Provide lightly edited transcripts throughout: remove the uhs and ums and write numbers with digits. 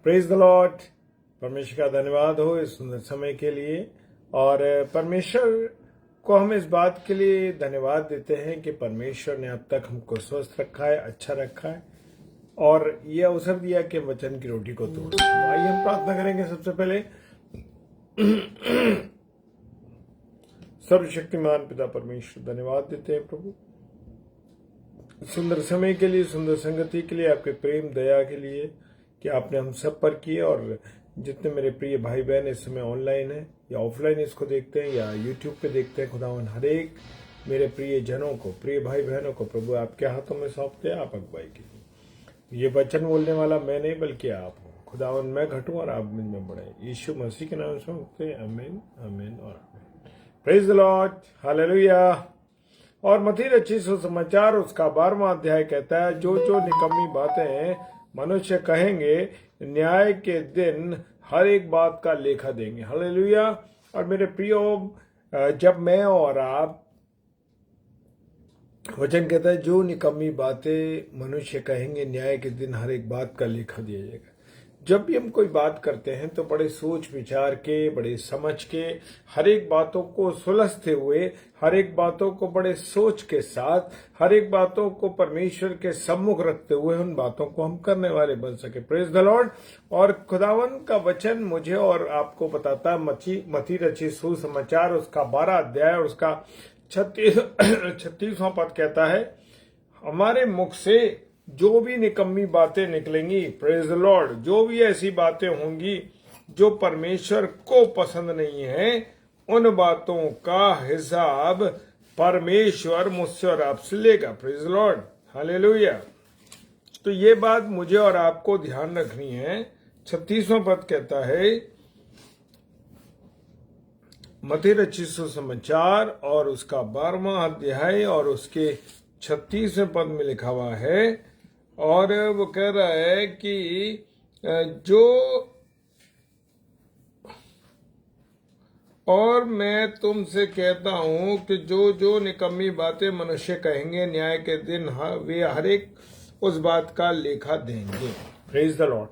Praise the Lord. परमेश्वर का धन्यवाद हो इस सुंदर समय के लिए। और परमेश्वर को हम इस बात के लिए धन्यवाद देते हैं कि परमेश्वर ने अब तक हमको स्वस्थ रखा है, अच्छा रखा है और ये अवसर दिया कि वचन की रोटी को तोड़। आइए हम प्रार्थना करेंगे। सबसे पहले सर्वशक्तिमान पिता परमेश्वर धन्यवाद देते हैं प्रभु, सुंदर समय के लिए, सुंदर संगति के लिए, आपके प्रेम दया के लिए कि आपने हम सब पर किए। और जितने मेरे प्रिय भाई बहन इस समय ऑनलाइन है या ऑफलाइन इसको देखते हैं या यूट्यूब पे देखते हैं, खुदावन हर एक मेरे प्रिय जनों को, प्रिय भाई बहनों को प्रभु आपके हाथों में सौंपते हैं। आप अगुवाई कीजिए। ये वचन बोलने वाला मैं नहीं बल्कि आप हो। खुदावन मैं घटूं और आप मुझ में बढ़े। यीशु मसीह के नाम से मांगते हैं, आमीन, आमीन और आमीन। Praise the Lord, hallelujah. और मत्ती रचित सुसमाचार उसका 12वां अध्याय कहता है, जो जो निकम्मी बातें मनुष्य कहेंगे न्याय के दिन हर एक बात का लेखा देंगे। हालेलुया। और मेरे प्रियो, जब मैं और आप, वचन कहता है जो निकम्मी बातें मनुष्य कहेंगे न्याय के दिन हर एक बात का लेखा दिया जाएगा। जब भी हम कोई बात करते हैं तो बड़े सोच विचार के, बड़े समझ के, हर एक बातों को सुलझते हुए, हर एक बातों को बड़े सोच के साथ, हर एक बातों को परमेश्वर के सम्मुख रखते हुए उन बातों को हम करने वाले बन सके। Praise the Lord. और खुदावन का वचन मुझे और आपको बताता है, मत्ती रचित सुसमाचार उसका 12 अध्याय और उसका 36वां पद कहता है, हमारे मुख से जो भी निकम्मी बातें निकलेंगी, प्रेज द लॉर्ड, जो भी ऐसी बातें होंगी जो परमेश्वर को पसंद नहीं है, उन बातों का हिसाब परमेश्वर मुझसे और आपसे लेगा। Praise the Lord, hallelujah. तो ये बात मुझे और आपको ध्यान रखनी है। 36वां पद कहता है, मत्ती रचित सुसमाचार और उसका 12वां अध्याय और उसके 36वें पद में लिखा हुआ है, और वो कह रहा है कि और मैं तुमसे कहता हूं कि जो जो निकम्मी बातें मनुष्य कहेंगे न्याय के दिन वे हर एक उस बात का लेखा देंगे। Praise the Lord.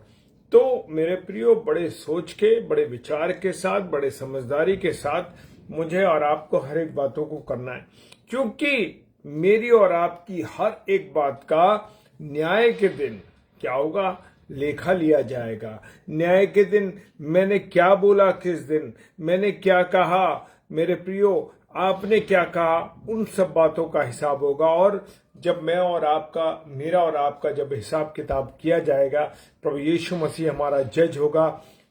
तो मेरे प्रियो, बड़े सोच के, बड़े विचार के साथ, बड़े समझदारी के साथ मुझे और आपको हर एक बातों को करना है, क्योंकि मेरी और आपकी हर एक बात का न्याय के दिन क्या होगा, लेखा लिया जाएगा। न्याय के दिन मैंने क्या बोला, किस दिन मैंने क्या कहा, मेरे प्रियो आपने क्या कहा, उन सब बातों का हिसाब होगा। और जब मैं और आपका, मेरा और आपका जब हिसाब किताब किया जाएगा, प्रभु यीशु मसीह हमारा जज होगा,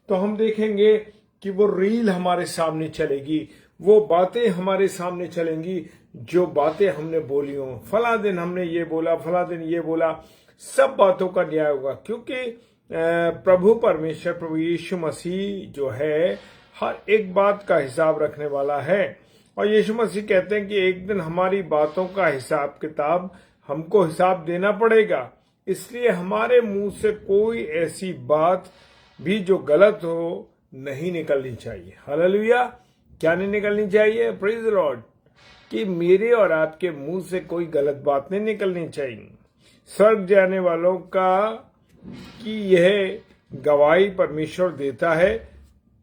तो हम देखेंगे कि वो रील हमारे सामने चलेगी, वो बातें हमारे सामने चलेंगी जो बातें हमने बोली हो। फला दिन हमने ये बोला, फला दिन ये बोला, सब बातों का न्याय होगा। क्योंकि प्रभु परमेश्वर, प्रभु यीशु मसीह जो है, हर एक बात का हिसाब रखने वाला है। और यीशु मसीह कहते हैं कि एक दिन हमारी बातों का हिसाब किताब हमको हिसाब देना पड़ेगा। इसलिए हमारे मुंह से कोई ऐसी बात भी जो गलत हो नहीं निकलनी चाहिए। हालेलुया। क्या नहीं निकलनी चाहिए? Praise the Lord. कि मेरे और आपके मुंह से कोई गलत बात नहीं निकलनी चाहिए। स्वर्ग जाने वालों का कि यह गवाही परमेश्वर देता है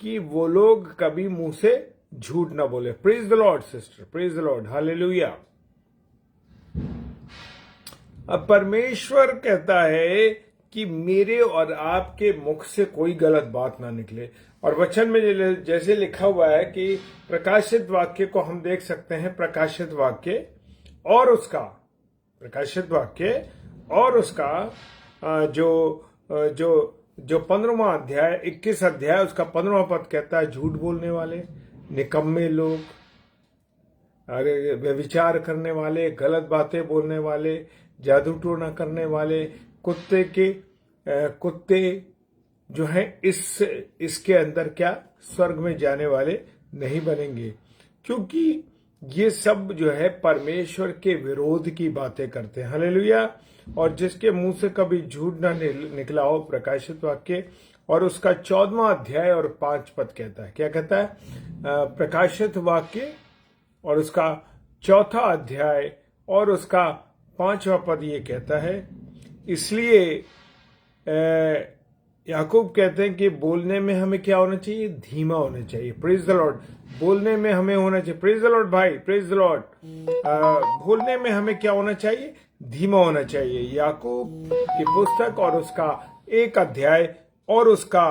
कि वो लोग कभी मुंह से झूठ ना बोले। Praise the Lord sister, praise the Lord, hallelujah. अब परमेश्वर कहता है कि मेरे और आपके मुख से कोई गलत बात ना निकले। और वचन में जैसे लिखा हुआ है कि प्रकाशित वाक्य को हम देख सकते हैं, प्रकाशित वाक्य और उसका जो 15वां अध्याय, 21 अध्याय, उसका 15वां पद कहता है, झूठ बोलने वाले, निकम्मे लोग, अरे व्यभिचार करने वाले, गलत बातें बोलने वाले, जादू टोना करने वाले, कुत्ते जो है इसके अंदर क्या स्वर्ग में जाने वाले नहीं बनेंगे। क्योंकि ये सब जो है परमेश्वर के विरोध की बातें करते हैं। हालेलुया। और जिसके मुंह से कभी झूठ ना निकला हो, प्रकाशित वाक्य और उसका 14वां अध्याय और 5 पद कहता है, क्या कहता है? प्रकाशित वाक्य और उसका 4था अध्याय और उसका 5वां पद ये कहता है, इसलिए याकूब कहते हैं कि बोलने में हमें क्या होना चाहिए, धीमा होना चाहिए। Praise the Lord. बोलने में हमें होना चाहिए, प्रेज द लॉर्ड भाई, प्रेज द लॉर्ड। बोलने में हमें क्या होना चाहिए, धीमा होना चाहिए। याकूब की पुस्तक और उसका एक अध्याय और उसका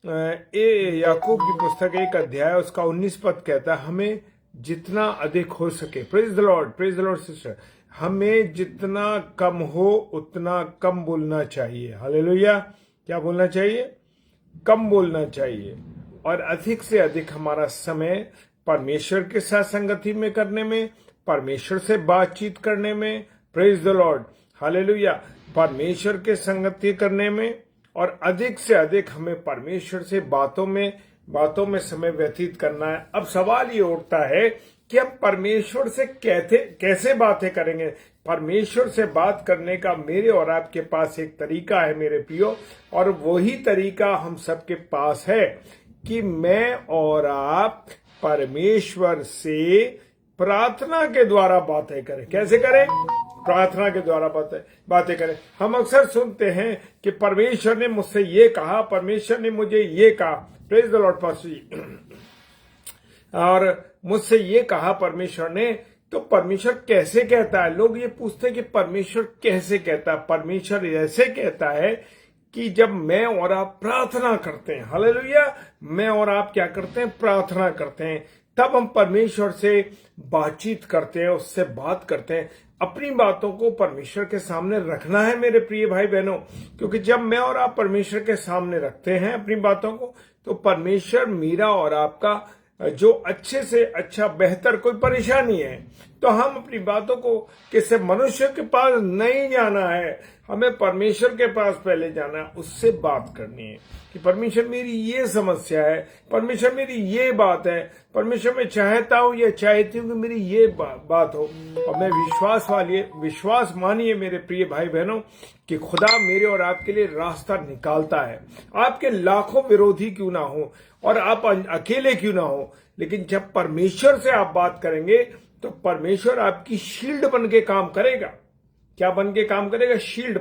याकूब की पुस्तक एक अध्याय उसका 19 पद कहता है हमें जितना अधिक हो सके, प्रेज द लॉर्ड सिस्टर, हमें जितना कम हो उतना कम बोलना चाहिए। हालेलुया। क्या बोलना चाहिए, कम बोलना चाहिए, और अधिक से अधिक हमारा समय परमेश्वर के साथ संगति में करने में, परमेश्वर से बातचीत करने में, प्रेज द लॉर्ड, हालेलुया, परमेश्वर के संगति करने में, और अधिक से अधिक हमें परमेश्वर से बातों में समय व्यतीत करना है। अब सवाल ये उठता है कि हम परमेश्वर से कैसे बातें करेंगे। परमेश्वर से बात करने का मेरे और आपके पास एक तरीका है मेरे प्रियो, और वही तरीका हम सबके पास है कि मैं और आप परमेश्वर से प्रार्थना के द्वारा बातें करें। कैसे करें, प्रार्थना के द्वारा बातें करें। हम अक्सर सुनते हैं कि परमेश्वर ने मुझसे ये कहा, परमेश्वर ने मुझे ये कहा, प्रेज द लॉर्ड पास्टर जी, और मुझसे ये कहा परमेश्वर ने। तो परमेश्वर कैसे कहता है, लोग ये पूछते हैं कि परमेश्वर कैसे कहता है। परमेश्वर ऐसे कहता है कि जब मैं और आप प्रार्थना करते हैं, हालेलुया, मैं और आप क्या करते हैं, प्रार्थना करते हैं, तब हम परमेश्वर से बातचीत करते हैं, उससे बात करते हैं। अपनी बातों को परमेश्वर के सामने रखना है मेरे प्रिय भाई बहनों, क्योंकि जब मैं और आप परमेश्वर के सामने रखते हैं अपनी बातों को, तो परमेश्वर मेरा और आपका जो अच्छे से अच्छा बेहतर कोई परेशानी है, तो हम अपनी बातों को किसी मनुष्य के पास नहीं जाना है, हमें परमेश्वर के पास पहले जाना है, उससे बात करनी है कि परमेश्वर मेरी ये समस्या है, परमेश्वर मेरी ये बात है, परमेश्वर मैं चाहता हूं या चाहती हूं कि मेरी ये बात हो। और मैं विश्वास मानिए मेरे प्रिय भाई बहनों कि खुदा मेरे और आपके लिए रास्ता निकालता है। आपके लाखों विरोधी क्यों ना हो और आप अकेले क्यों ना हो, लेकिन जब परमेश्वर से आप बात करेंगे तो परमेश्वर आपकी शील्ड बन के काम करेगा। क्या बन के काम करेगा, शील्ड।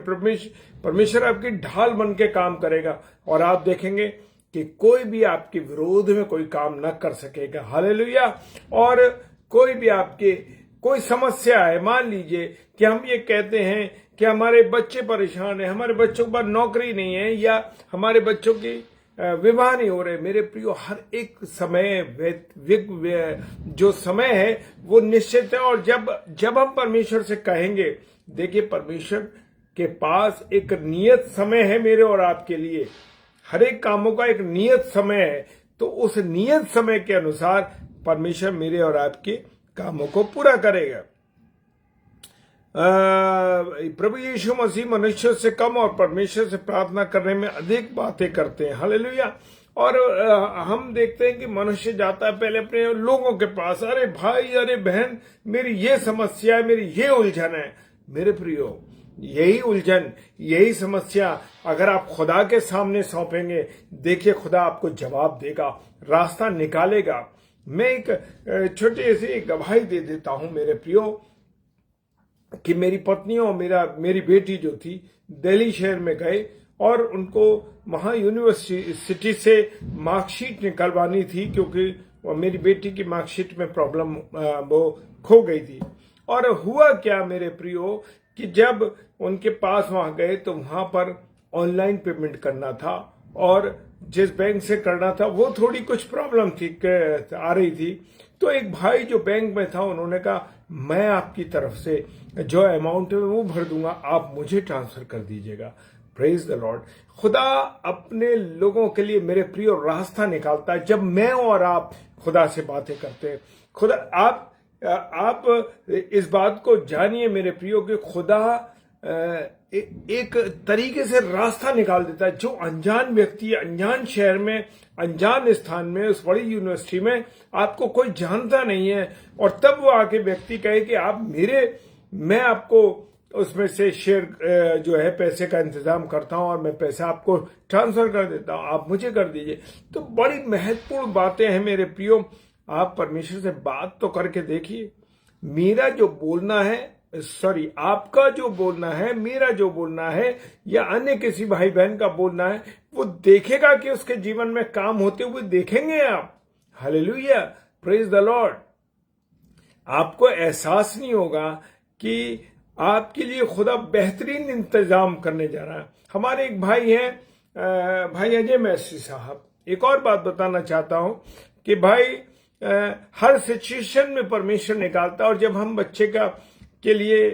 परमेश्वर आपकी ढाल बन के काम करेगा, और आप देखेंगे कि कोई भी आपके विरोध में कोई काम न कर सकेगा। हालेलुया। और कोई भी आपके कोई समस्या है, मान लीजिए कि हम ये कहते हैं कि हमारे बच्चे परेशान हैं, हमारे बच्चों के पास नौकरी नहीं है, या हमारे बच्चों की विवाह नहीं हो रहे। मेरे प्रियो, हर एक समय जो समय है वो निश्चित है, और जब हम परमेश्वर से कहेंगे, देखिए परमेश्वर के पास एक नियत समय है मेरे और आपके लिए, हर एक कामों का एक नियत समय है, तो उस नियत समय के अनुसार परमेश्वर मेरे और आपके कामों को पूरा करेगा। प्रभु यीशु मसीह मनुष्य से कम और परमेश्वर से प्रार्थना करने में अधिक बातें करते हैं। हालेलुया। और हम देखते हैं कि मनुष्य जाता है पहले अपने लोगों के पास, अरे भाई, अरे बहन, मेरी ये समस्या है, मेरी ये उलझन है। मेरे प्रियो, यही उलझन, यही समस्या अगर आप खुदा के सामने सौंपेंगे, देखिए खुदा आपको जवाब देगा, रास्ता निकालेगा। मैं एक छोटी सी गवाही दे देता हूं मेरे प्रियो, कि मेरी पत्नी और मेरी बेटी जो थी दिल्ली शहर में गए, और उनको वहां यूनिवर्सिटी से मार्कशीट निकलवानी थी, क्योंकि मेरी बेटी की मार्कशीट में प्रॉब्लम वो खो गई थी। और हुआ क्या मेरे प्रियो कि जब उनके पास वहां गए तो वहां पर ऑनलाइन पेमेंट करना था, और जिस बैंक से करना था वो थोड़ी कुछ प्रॉब्लम थी आ रही थी। तो एक भाई जो बैंक में था, उन्होंने कहा मैं आपकी तरफ से जो अमाउंट है वो भर दूंगा, आप मुझे ट्रांसफर कर दीजिएगा। Praise the Lord. खुदा अपने लोगों के लिए मेरे प्रियो रास्ता निकालता है जब मैं और आप खुदा से बातें करते हैं। खुदा आप इस बात को जानिए मेरे प्रियो कि खुदा एक तरीके से रास्ता निकाल देता है। जो अनजान व्यक्ति, अनजान शहर में, अनजान स्थान में, उस बड़ी यूनिवर्सिटी में आपको कोई जानता नहीं है, और तब वो आके व्यक्ति कहे कि मैं आपको उसमें से शेयर जो है पैसे का इंतजाम करता हूं और मैं पैसा आपको ट्रांसफर कर देता हूं, आप मुझे कर दीजिए। तो बड़ी महत्वपूर्ण बातें हैं मेरे प्रियो। आप परमेश्वर से बात तो करके देखिए। मेरा जो बोलना है सॉरी, आपका जो बोलना है, मेरा जो बोलना है, या अन्य किसी भाई बहन का बोलना है, वो देखेगा कि उसके जीवन में काम होते हुए देखेंगे आप। Hallelujah, praise the Lord. आपको एहसास नहीं होगा कि आपके लिए खुदा बेहतरीन इंतजाम करने जा रहा है। हमारे एक भाई हैं, भाई अजय मैसी साहब। एक और बात बताना चाहता हूं कि भाई हर सिचुएशन में परमेश्वर निकालता है। और जब हम बच्चे के लिए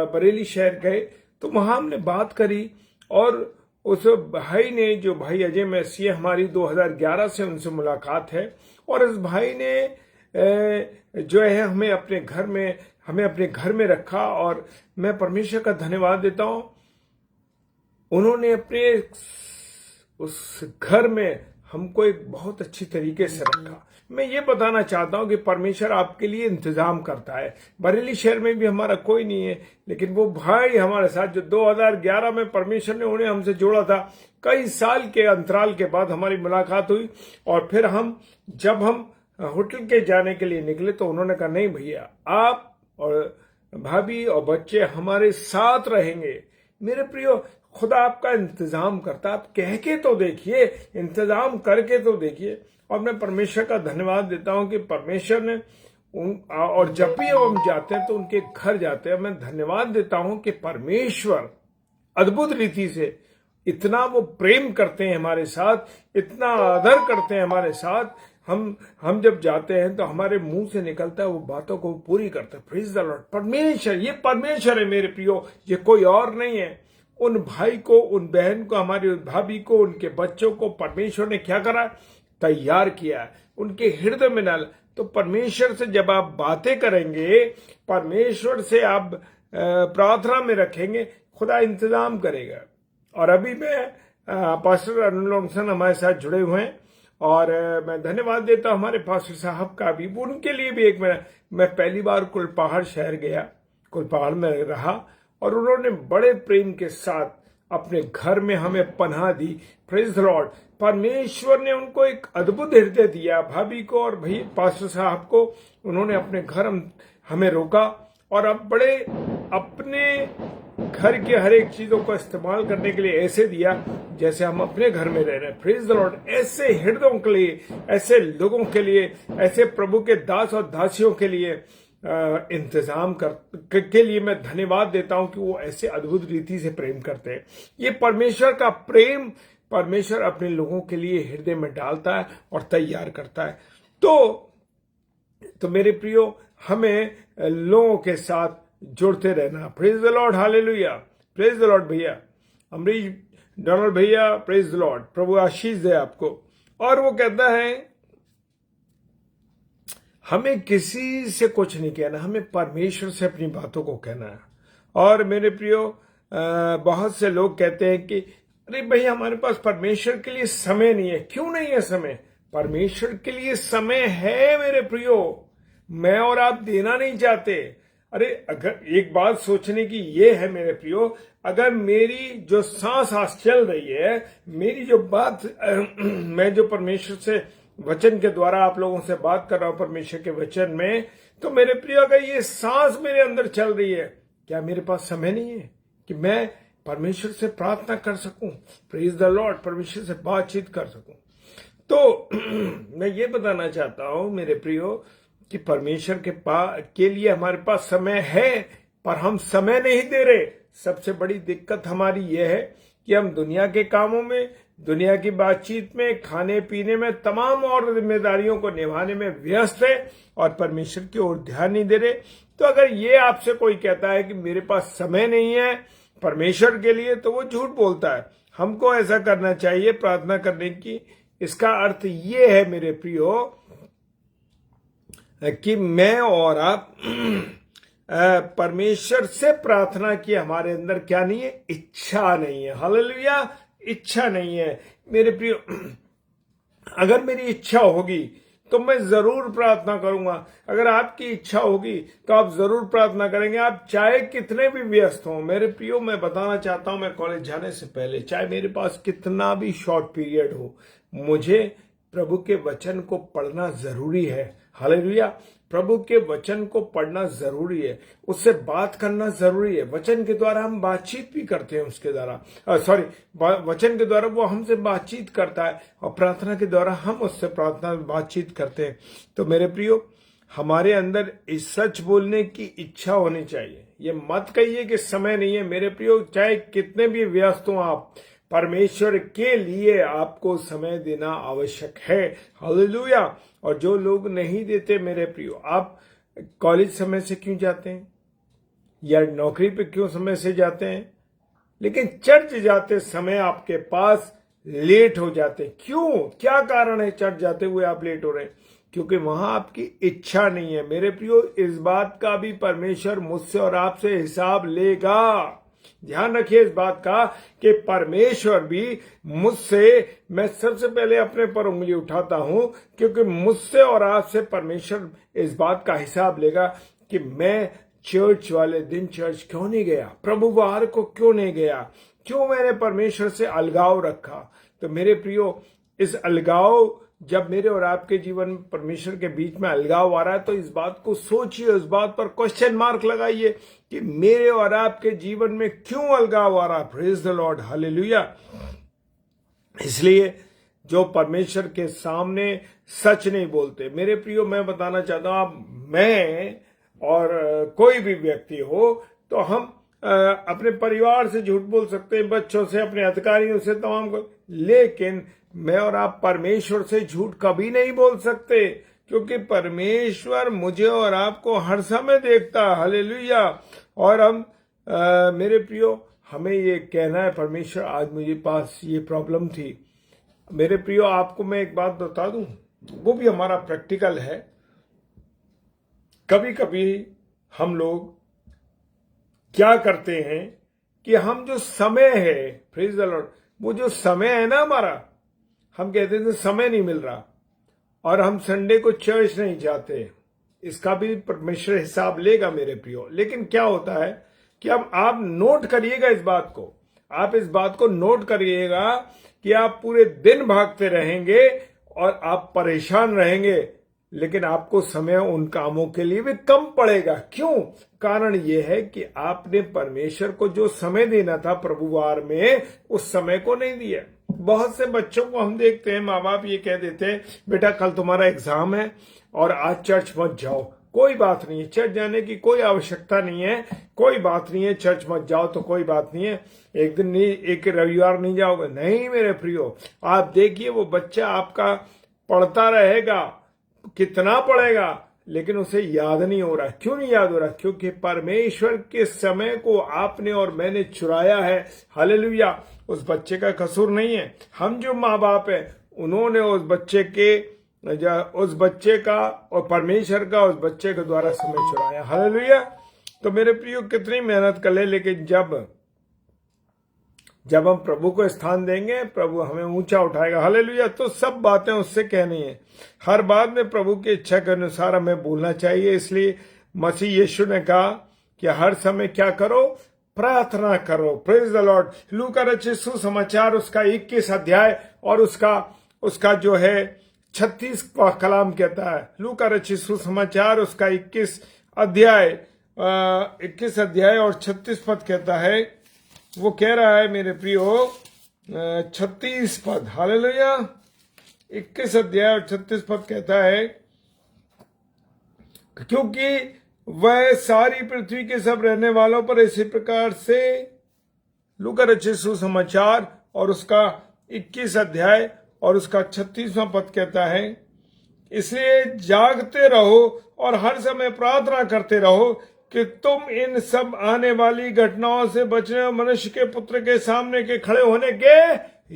बरेली शहर गए तो वहां हमने बात करी, और उस भाई ने, जो भाई अजय मैसी है, हमारी 2011 से उनसे मुलाकात है। और उस भाई ने जो है हमें अपने घर में रखा, और मैं परमेश्वर का धन्यवाद देता हूं। उन्होंने अपने उस घर में हमको एक बहुत अच्छी तरीके से रखा। मैं ये बताना चाहता हूं कि परमेश्वर आपके लिए इंतजाम करता है। बरेली शहर में भी हमारा कोई नहीं है, लेकिन वो भाई हमारे साथ, जो 2011 में परमेश्वर ने उन्हें हमसे जोड़ा था, कई साल के अंतराल के बाद हमारी मुलाकात हुई। और फिर जब हम होटल के जाने के लिए निकले तो उन्होंने कहा, नहीं भैया, आप और भाभी और बच्चे हमारे साथ रहेंगे। मेरे प्रियो, खुदा आपका इंतजाम करता है। आप कह के तो देखिए, इंतजाम करके तो देखिए। और मैं परमेश्वर का धन्यवाद देता हूं कि परमेश्वर ने और जब भी हम जाते हैं तो उनके घर जाते हैं। मैं धन्यवाद देता हूं कि परमेश्वर अद्भुत रीति से इतना वो प्रेम करते हैं हमारे साथ, इतना आदर करते हैं हमारे साथ। हम जब जाते हैं तो हमारे मुंह से निकलता है, वो बातों को पूरी करते हैं। Praise the Lord. परमेश्वर, ये परमेश्वर है मेरे प्रियो, ये कोई और नहीं है। उन भाई को, उन बहन को, हमारी भाभी को, उनके बच्चों को परमेश्वर ने क्या करा? तैयार किया, उनके हृदय में डाला। तो परमेश्वर से जब आप बातें करेंगे, परमेश्वर से आप प्रार्थना में रखेंगे, खुदा इंतजाम करेगा। और अभी मैं पास्टर अरुण लोंगसन हमारे साथ जुड़े हुए हैं, और मैं धन्यवाद देता हूं हमारे पास्टर साहब का भी। उनके लिए भी मैं पहली बार कुलपहाड़ शहर गया, कुलपहाड़ में रहा, और उन्होंने बड़े प्रेम के साथ अपने घर में हमें पनाह दी। Praise the Lord. परमेश्वर ने उनको एक अद्भुत हृदय दिया, भाभी को और भाई पास्टर साहब को। उन्होंने अपने घर हमें रोका, और अब बड़े अपने घर के हर एक चीजों को इस्तेमाल करने के लिए ऐसे दिया जैसे हम अपने घर में रह रहे हैं। Praise the Lord. ऐसे हृदयों के लिए, ऐसे लोगों के लिए, ऐसे प्रभु के दास और दासियों के लिए इंतजाम के लिए मैं धन्यवाद देता हूं कि वो ऐसे अद्भुत रीति से प्रेम करते हैं। ये परमेश्वर का प्रेम परमेश्वर अपने लोगों के लिए हृदय में डालता है और तैयार करता है। तो मेरे प्रियो, हमें लोगों के साथ जुड़ते रहना। Praise the Lord. Hallelujah. Praise the Lord भैया अमरीश डोनाल्ड भैया, प्रेज द लॉर्ड। प्रभु आशीष दे आपको। और वो कहता है, हमें किसी से कुछ नहीं कहना, हमें परमेश्वर से अपनी बातों को कहना है। और मेरे प्रियो, बहुत से लोग कहते हैं कि अरे भाई, हमारे पास परमेश्वर के लिए समय नहीं है। क्यों नहीं है समय? परमेश्वर के लिए समय है मेरे प्रियो, मैं और आप देना नहीं चाहते। अरे, अगर एक बात सोचने की ये है मेरे प्रियो, अगर मेरी जो सांस चल रही है, मेरी जो बात मैं जो परमेश्वर से वचन के द्वारा आप लोगों से बात कर रहा हूं, परमेश्वर के वचन में, तो मेरे प्रियो, अगर ये सांस मेरे अंदर चल रही है, क्या मेरे पास समय नहीं है कि मैं परमेश्वर से प्रार्थना कर सकूं? Praise the Lord. परमेश्वर से बातचीत कर सकूं। तो मैं ये बताना चाहता हूं मेरे प्रियो कि परमेश्वर के लिए हमारे पास समय है, पर हम समय नहीं दे रहे। सबसे बड़ी दिक्कत हमारी यह है कि हम दुनिया के कामों में, दुनिया की बातचीत में, खाने पीने में, तमाम और जिम्मेदारियों को निभाने में व्यस्त है, और परमेश्वर की ओर ध्यान नहीं दे रहे। तो अगर ये आपसे कोई कहता है कि मेरे पास समय नहीं है परमेश्वर के लिए, तो वो झूठ बोलता है। हमको ऐसा करना चाहिए, प्रार्थना करने की। इसका अर्थ ये है मेरे प्रियो कि मैं और आप परमेश्वर से प्रार्थना की हमारे अंदर क्या नहीं है? इच्छा नहीं है। हालेलुया। इच्छा नहीं है मेरे प्रियो। अगर मेरी इच्छा होगी तो मैं जरूर प्रार्थना करूंगा। अगर आपकी इच्छा होगी तो आप जरूर प्रार्थना करेंगे, आप चाहे कितने भी व्यस्त हों। मेरे प्रियो, मैं बताना चाहता हूं, मैं कॉलेज जाने से पहले, चाहे मेरे पास कितना भी शॉर्ट पीरियड हो, मुझे प्रभु के वचन को पढ़ना जरूरी है। हालेलुया। प्रभु के वचन को पढ़ना जरूरी है, उससे बात करना जरूरी है। वचन के द्वारा हम बातचीत भी करते हैं, उसके द्वारा वचन के द्वारा वो हमसे बातचीत करता है, और प्रार्थना के द्वारा हम उससे प्रार्थना बातचीत करते हैं। तो मेरे प्रियो, हमारे अंदर इस सच बोलने की इच्छा होनी चाहिए। ये मत कहिए कि समय नहीं है। मेरे प्रियो, चाहे कितने भी व्यस्त हो आप, परमेश्वर के लिए आपको समय देना आवश्यक है। हालेलुया। और जो लोग नहीं देते मेरे प्रियो, आप कॉलेज समय से क्यों जाते हैं, या नौकरी पे क्यों समय से जाते हैं, लेकिन चर्च जाते समय आपके पास लेट हो जाते, क्यों? क्या कारण है चर्च जाते हुए आप लेट हो रहे हैं? क्योंकि वहां आपकी इच्छा नहीं है। मेरे प्रियो, इस बात का भी परमेश्वर मुझसे और आपसे हिसाब लेगा। ध्यान रखिए इस बात का कि परमेश्वर भी मुझसे, मैं सबसे पहले अपने पर उंगली उठाता हूं, क्योंकि मुझसे और आपसे परमेश्वर इस बात का हिसाब लेगा कि मैं चर्च वाले दिन चर्च क्यों नहीं गया, प्रभुवार को क्यों नहीं गया, क्यों मैंने परमेश्वर से अलगाव रखा। तो मेरे प्रियो, इस अलगाव, जब मेरे और आपके जीवन में परमेश्वर के बीच में अलगाव आ रहा है, तो इस बात को सोचिए, इस बात पर क्वेश्चन मार्क लगाइए कि मेरे और आपके जीवन में क्यों अलगाव आ रहा है। Praise the Lord, hallelujah. इसलिए जो परमेश्वर के सामने सच नहीं बोलते, मेरे प्रियो, मैं बताना चाहता हूं, आप, मैं और कोई भी व्यक्ति हो, तो हम अपने परिवार से झूठ बोल सकते हैं, बच्चों से, अपने अधिकारियों से, तमाम को, लेकिन मैं और आप परमेश्वर से झूठ कभी नहीं बोल सकते, क्योंकि परमेश्वर मुझे और आपको हर समय देखता है। हालेलुया। और हम मेरे प्रियो, हमें ये कहना है, परमेश्वर आज मुझे पास ये प्रॉब्लम थी। मेरे प्रियो, आपको मैं एक बात बता दूं, वो भी हमारा प्रैक्टिकल है। कभी कभी हम लोग क्या करते हैं कि हम जो समय है, प्रेज द लॉर्ड, वो जो समय है ना हमारा, हम कहते थे समय नहीं मिल रहा, और हम संडे को चर्च नहीं जाते। इसका भी परमेश्वर हिसाब लेगा मेरे प्रियो। लेकिन क्या होता है कि अब आप नोट करिएगा इस बात को, आप इस बात को नोट करिएगा कि आप पूरे दिन भागते रहेंगे और आप परेशान रहेंगे, लेकिन आपको समय उन कामों के लिए भी कम पड़ेगा। क्यों? कारण यह है कि आपने परमेश्वर को जो समय देना था प्रभुवार में, उस समय को नहीं दिया। बहुत से बच्चों को हम देखते हैं, माँ बाप ये कह देते हैं, बेटा कल तुम्हारा एग्जाम है और आज चर्च मत जाओ। कोई बात नहीं है, चर्च जाने की कोई आवश्यकता नहीं है, कोई बात नहीं है, चर्च मत जाओ तो कोई बात नहीं है, एक दिन नहीं, एक रविवार नहीं जाओगे। नहीं मेरे प्रियो, आप देखिए, वो बच्चा आपका पढ़ता रहेगा, कितना पढ़ेगा, लेकिन उसे याद नहीं हो रहा। क्यों नहीं याद हो रहा? क्योंकि परमेश्वर के समय को आपने और मैंने चुराया है। हालेलुया। उस बच्चे का कसूर नहीं है, हम जो माँ बाप है उन्होंने उस बच्चे का और परमेश्वर का उस बच्चे के द्वारा समय चुराया। हालेलुया। तो मेरे प्रियो, कितनी मेहनत कर ले, लेकिन जब हम प्रभु को स्थान देंगे, प्रभु हमें ऊंचा उठाएगा। हालेलुया। तो सब बातें उससे कहनी है, हर बात में प्रभु की इच्छा के अनुसार हमें बोलना चाहिए। इसलिए मसीह यीशु ने कहा कि हर समय क्या करो? प्रार्थना करो। Praise the Lord. लूका रचित सुसमाचार उसका 21 अध्याय और उसका जो है 36 कलाम कहता है। लूका रचित सुसमाचार उसका 21 अध्याय और 36 पद कहता है। वो कह रहा है मेरे प्रियो, 36 पद, हालेलुया, 21 अध्याय और 36 पद कहता है, क्योंकि वह सारी पृथ्वी के सब रहने वालों पर इसी प्रकार से, लूका रचित सुसमाचार और उसका 21 अध्याय और उसका 36वां पद कहता है, इसलिए जागते रहो और हर समय प्रार्थना करते रहो कि तुम इन सब आने वाली घटनाओं से बचने और मनुष्य के पुत्र के सामने के खड़े होने के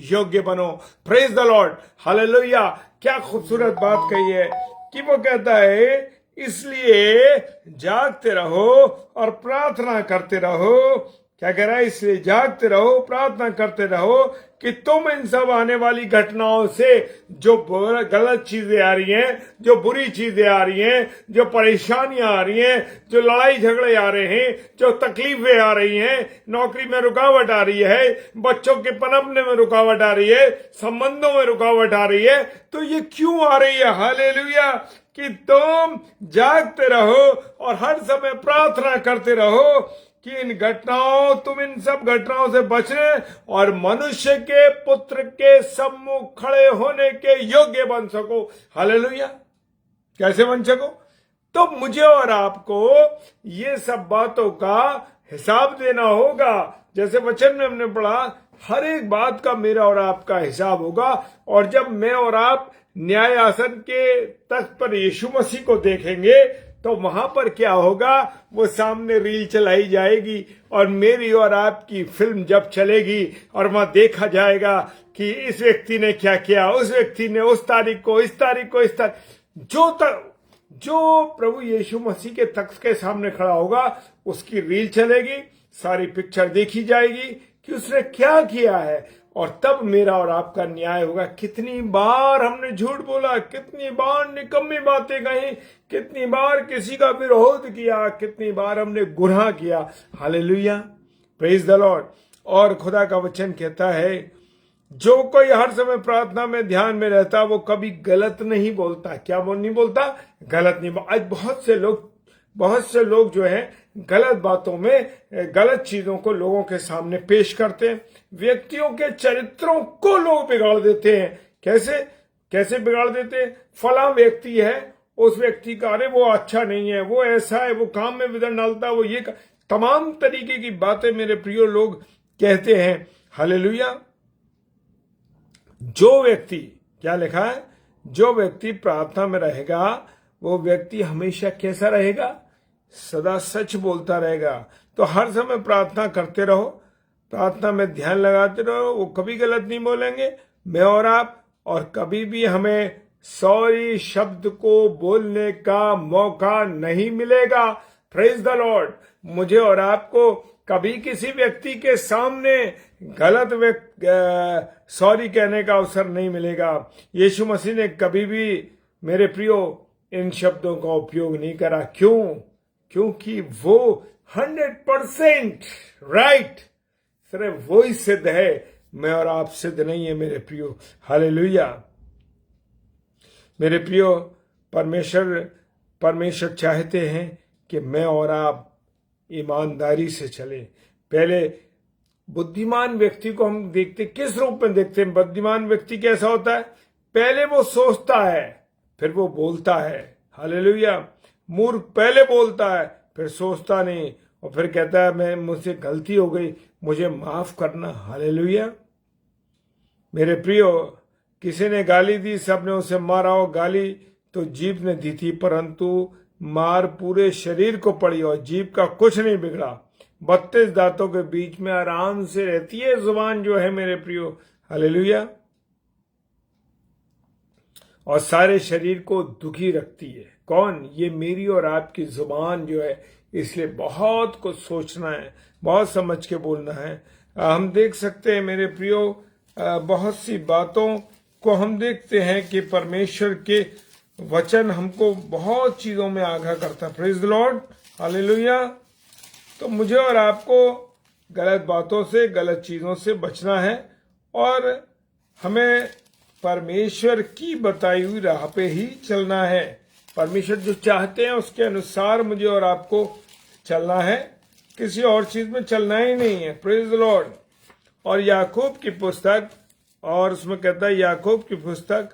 योग्य बनो। Praise the Lord, hallelujah. क्या खूबसूरत बात कही है कि वो कहता है, इसलिए जागते रहो और प्रार्थना करते रहो। क्या कह रहा है? इसलिए जागते रहो, प्रार्थना करते रहो कि तुम इन सब आने वाली घटनाओं से, जो गलत चीजें आ रही हैं, जो बुरी चीजें आ रही हैं, जो परेशानियां आ रही हैं, जो लड़ाई झगड़े आ रहे हैं, जो तकलीफें आ रही हैं, नौकरी में रुकावट आ रही है, बच्चों के पनपने में रुकावट आ रही है, संबंधों में रुकावट आ रही है, तो ये क्यों आ रही है? हालेलुया। कि तुम जागते रहो और हर समय प्रार्थना करते रहो कि तुम इन सब घटनाओं से बचने और मनुष्य के पुत्र के सम्मुख खड़े होने के योग्य बन सको। हालेलुया। कैसे बन सको? तो मुझे और आपको ये सब बातों का हिसाब देना होगा। जैसे वचन में हमने पढ़ा, हर एक बात का मेरा और आपका हिसाब होगा। और जब मैं और आप न्याय आसन के तख्त पर यीशु मसीह को देखेंगे तो वहां पर क्या होगा? वो सामने रील चलाई जाएगी और मेरी और आपकी फिल्म जब चलेगी और वहां देखा जाएगा कि इस व्यक्ति ने क्या किया, उस व्यक्ति ने उस तारीख को, इस तारीख को, इस तारीख, जो प्रभु यीशु मसीह के तख्त के सामने खड़ा होगा उसकी रील चलेगी, सारी पिक्चर देखी जाएगी कि उसने क्या किया है। और तब मेरा और आपका न्याय होगा। कितनी बार हमने झूठ बोला, कितनी बार निकम्मी बातें कही, कितनी बार किसी का विरोध किया, कितनी बार हमने गुनाह किया। Hallelujah, praise the Lord. और खुदा का वचन कहता है, जो कोई हर समय प्रार्थना में ध्यान में रहता वो कभी गलत नहीं बोलता। क्या वो नहीं बोलता? गलत नहीं बोलता। आज बहुत से लोग जो है गलत बातों में, गलत चीजों को लोगों के सामने पेश करते हैं। व्यक्तियों के चरित्रों को लोग बिगाड़ देते हैं। कैसे बिगाड़ देते हैं? फला व्यक्ति है, उस व्यक्ति का अरे वो अच्छा नहीं है, वो ऐसा है, वो काम में विघ्न डालता है, वो ये तमाम तरीके की बातें मेरे प्रिय लोग कहते हैं। हालेलुया। जो व्यक्ति, क्या लिखा है? जो व्यक्ति प्रार्थना में रहेगा वो व्यक्ति हमेशा कैसा रहेगा? सदा सच बोलता रहेगा। तो हर समय प्रार्थना करते रहो, प्रार्थना में ध्यान लगाते रहो, वो कभी गलत नहीं बोलेंगे, मैं और आप। और कभी भी हमें सॉरी शब्द को बोलने का मौका नहीं मिलेगा। Praise the Lord. मुझे और आपको कभी किसी व्यक्ति के सामने गलत सॉरी कहने का अवसर नहीं मिलेगा। यीशु मसीह ने कभी भी मेरे प्रियो इन शब्दों का उपयोग नहीं करा। क्यों? क्योंकि वो 100% राइट, सिर्फ वो ही सिद्ध है, मैं और आप सिद्ध नहीं है मेरे प्रियो। हालेलुया। मेरे प्रियो, परमेश्वर चाहते हैं कि मैं और आप ईमानदारी से चले। पहले बुद्धिमान व्यक्ति को हम देखते, किस रूप में देखते हैं? बुद्धिमान व्यक्ति कैसा होता है? पहले वो सोचता है फिर वो बोलता है। हालेलुया। मूर्ख पहले बोलता है फिर सोचता नहीं और फिर कहता है मुझसे गलती हो गई, मुझे माफ करना। हालेलुया। मेरे प्रियो, किसी ने गाली दी, सबने उसे मारा हो। गाली तो जीभ ने दी थी, परंतु मार पूरे शरीर को पड़ी और जीभ का कुछ नहीं बिगड़ा। 32 दांतों के बीच में आराम से रहती है जुबान जो है मेरे प्रियो। हालेलुया। और सारे शरीर को दुखी रखती है। कौन? ये मेरी और आपकी जुबान जो है। इसलिए बहुत कुछ सोचना है, बहुत समझ के बोलना है। हम देख सकते हैं मेरे प्रियो, बहुत सी बातों को हम देखते हैं कि परमेश्वर के वचन हमको बहुत चीजों में आगाह करता है। Praise the Lord. हालेलुया। तो मुझे और आपको गलत बातों से, गलत चीजों से बचना है और हमें परमेश्वर की बताई हुई राह पे ही चलना है। परमेश्वर जो चाहते हैं उसके अनुसार मुझे और आपको चलना है, किसी और चीज में चलना ही नहीं है। Praise the Lord. और याकूब की पुस्तक, और उसमें कहता है याकूब की पुस्तक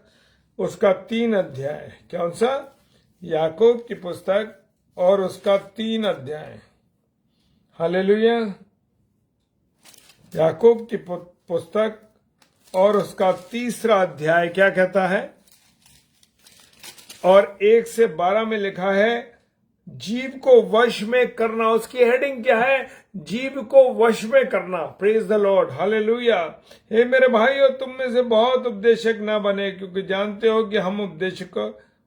उसका 3 अध्याय। कौन सा? याकूब की पुस्तक और उसका 3 अध्याय। हालेलुया। याकूब की पुस्तक और उसका 3रा अध्याय क्या कहता है? और 1 से 12 में लिखा है, जीव को वश में करना। उसकी हेडिंग क्या है? जीव को वश में करना। Praise the Lord. हालेलुया। हे मेरे भाइयों, तुम में से बहुत उपदेशक ना बने, क्योंकि जानते हो कि हम उपदेशक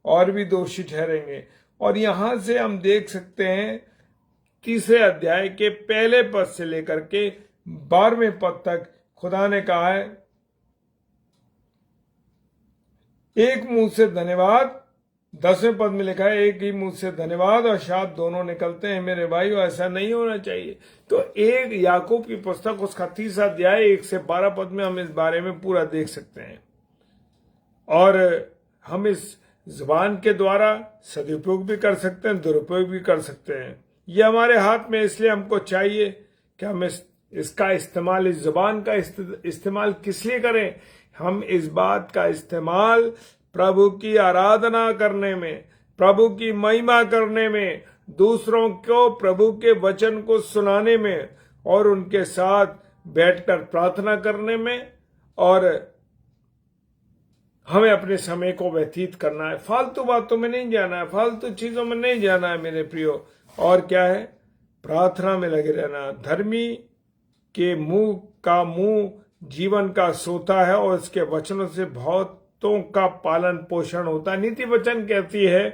और भी दोषी ठहरेंगे। और यहां से हम देख सकते हैं 3रे अध्याय के पहले पद से लेकर के 12वें पद तक खुदा ने कहा है, एक मुंह से धन्यवाद। 10वें पद में लिखा है, एक ही मुंह से धन्यवाद और शाप दोनों निकलते हैं। मेरे भाइयों, ऐसा नहीं होना चाहिए। तो एक याकूब की पुस्तक उसका 3रा अध्याय 1 से 12 पद में हम इस बारे में पूरा देख सकते हैं। और हम इस जुबान के द्वारा सदुपयोग भी कर सकते हैं, दुरुपयोग भी कर सकते हैं। ये हमारे हाथ में, इसलिए हमको चाहिए कि हम इसका इस्तेमाल, इस जुबान का इस्तेमाल किस लिए करें? हम इस बात का इस्तेमाल प्रभु की आराधना करने में, प्रभु की महिमा करने में, दूसरों को प्रभु के वचन को सुनाने में और उनके साथ बैठकर प्रार्थना करने में, और हमें अपने समय को व्यतीत करना है। फालतू बातों में नहीं जाना है, फालतू चीजों में नहीं जाना है मेरे प्रियो। और क्या है? प्रार्थना में लगे रहना। धर्मी के मुंह जीवन का सोता है और उसके वचनों से बहुतों का पालन पोषण होता है। नीति वचन कहती है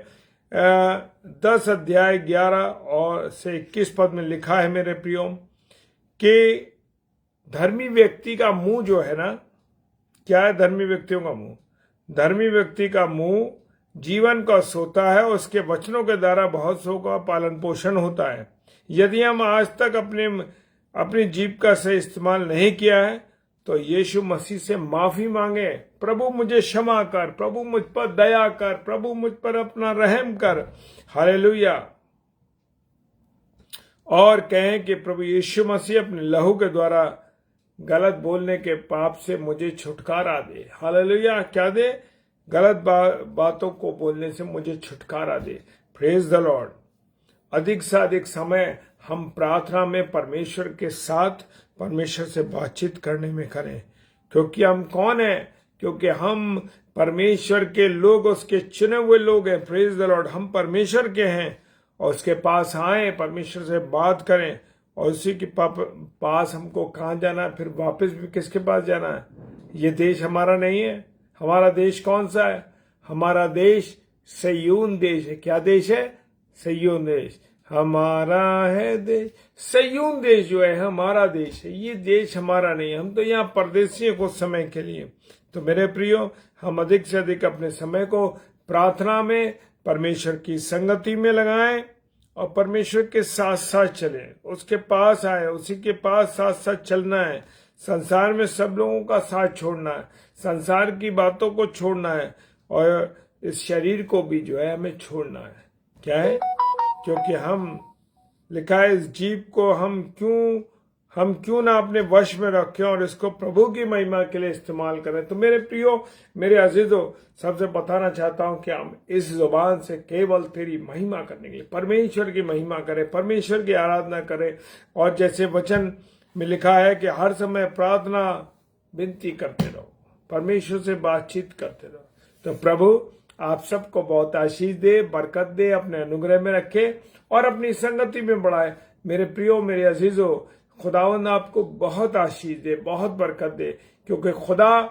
10 अध्याय 11 और से 21 पद में लिखा है मेरे प्रियो कि धर्मी व्यक्ति का मुंह जो है ना, क्या है धर्मी व्यक्तियों का मुंह? धर्मी व्यक्ति का मुंह जीवन का सोता है, उसके वचनों के द्वारा बहुत सौ का पालन पोषण होता है। यदि हम आज तक अपनी जीभ का सही इस्तेमाल नहीं किया है तो यीशु मसीह से माफी मांगे। प्रभु मुझे क्षमा कर, प्रभु मुझ पर दया कर, प्रभु मुझ पर अपना रहम कर। हालेलुया। और कहें कि प्रभु यीशु मसीह अपने लहू के द्वारा गलत बोलने के पाप से मुझे छुटकारा दे। हालेलुया। क्या दे? गलत बातों को बोलने से मुझे छुटकारा दे। Praise the Lord. अधिक से अधिक समय हम प्रार्थना में परमेश्वर के साथ, परमेश्वर से बातचीत करने में करें, क्योंकि हम कौन हैं? क्योंकि हम परमेश्वर के लोग, उसके चुने हुए लोग हैं। Praise the Lord. हम परमेश्वर के हैं और उसके पास आए, परमेश्वर से बात करें, और उसी के पास हमको कहाँ जाना है? फिर वापस भी किसके पास जाना है? ये देश हमारा नहीं है। हमारा देश कौन सा है? हमारा देश सिय्योन देश है। क्या देश है? सिय्योन देश। हमारा है देश, सिय्योन देश जो है हमारा देश है। ये देश हमारा नहीं है, हम तो यहाँ परदेशी हैं कुछ समय के लिए। तो मेरे प्रियो, हम अधिक से अधिक अपने समय को प्रार्थना में, परमेश्वर की संगति में लगाएं और परमेश्वर के साथ साथ चलें, उसके पास आए, उसी के पास साथ साथ चलना है। संसार में सब लोगों का साथ छोड़ना है, संसार की बातों को छोड़ना है, और इस शरीर को भी जो है हमें छोड़ना है। क्या है? क्योंकि हम, लिखा है, इस जीव को हम क्यों ना अपने वश में रखें और इसको प्रभु की महिमा के लिए इस्तेमाल करें। तो मेरे प्रियो, मेरे अजीजों, सबसे बताना चाहता हूं कि हम इस जुबान से केवल तेरी महिमा करने के लिए, परमेश्वर की महिमा करें, परमेश्वर की आराधना करें। और जैसे वचन में लिखा है कि हर समय प्रार्थना विनती करते रहो, परमेश्वर से बातचीत करते रहो। तो प्रभु आप सबको बहुत आशीष दे, बरकत दे, अपने अनुग्रह में रखे और अपनी संगति में बढ़ाए। मेरे प्रियो, मेरे अजीजों, खुदावंद आपको बहुत आशीष दे, बहुत बरकत दे, क्योंकि खुदा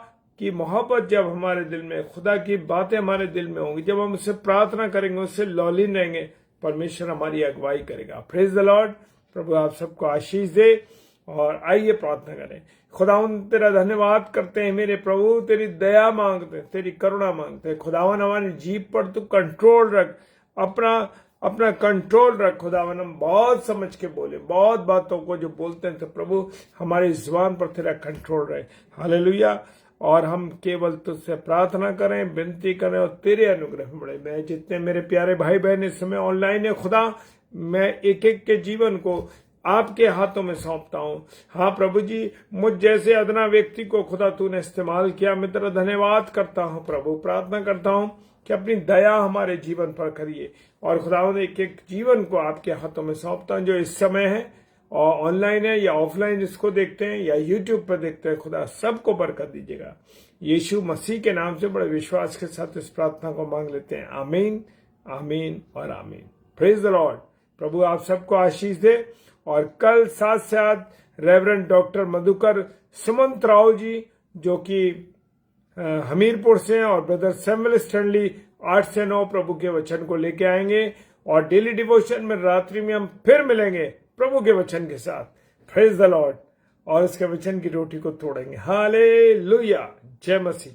की मोहब्बत जब हमारे दिल में, खुदा की बातें हमारे दिल में होंगी, जब हम उससे प्रार्थना करेंगे, उससे लौलीन रहेंगे, परमेश्वर हमारी अगुवाई करेगा। Praise the Lord. प्रभु आप सबको आशीष दे और आइए प्रार्थना करें। खुदावन तेरा धन्यवाद करते हैं मेरे प्रभु, तेरी दया मांगते हैं, तेरी करुणा मांगते हैं। खुदावन हमारी जीभ पर तू कंट्रोल रख, अपना कंट्रोल रख। खुदावन हम बहुत समझ के बोले, बहुत बातों को जो बोलते हैं, तो प्रभु हमारी जुबान पर तेरा कंट्रोल रहे। हालेलुया। और हम केवल तुझसे प्रार्थना करें, विनती करें और तेरे अनुग्रह में बढ़े। मैं जितने मेरे प्यारे भाई बहन इस समय ऑनलाइन है, खुदा मैं एक एक के जीवन को आपके हाथों में सौंपता हूं। हाँ प्रभु जी, मुझ जैसे अदना व्यक्ति को खुदा तूने इस्तेमाल किया, मैं तेरा धन्यवाद करता हूं प्रभु। प्रार्थना करता हूं कि अपनी दया हमारे जीवन पर करिए। और खुदावंद एक एक जीवन को आपके हाथों में सौंपता हूं, जो इस समय है और ऑनलाइन है या ऑफलाइन इसको देखते हैं या यूट्यूब पर देखते हैं। खुदा सबको बरकत दीजिएगा। यीशु मसीह के नाम से बड़े विश्वास के साथ इस प्रार्थना को मांग लेते हैं। आमीन, आमीन और आमीन। Praise the Lord. प्रभु आप सबको आशीष दे। और कल साथ साथ रेवरेंड डॉक्टर मधुकर सुमंत राव जी, जो कि हमीरपुर से हैं, और ब्रदर सैमुअल स्टैनली 8 से 9 प्रभु के वचन को लेके आएंगे। और डेली डिवोशन में रात्रि में हम फिर मिलेंगे प्रभु के वचन के साथ। Praise the Lord. और उसके वचन की रोटी को तोड़ेंगे। हालेलुया। जय मसीह।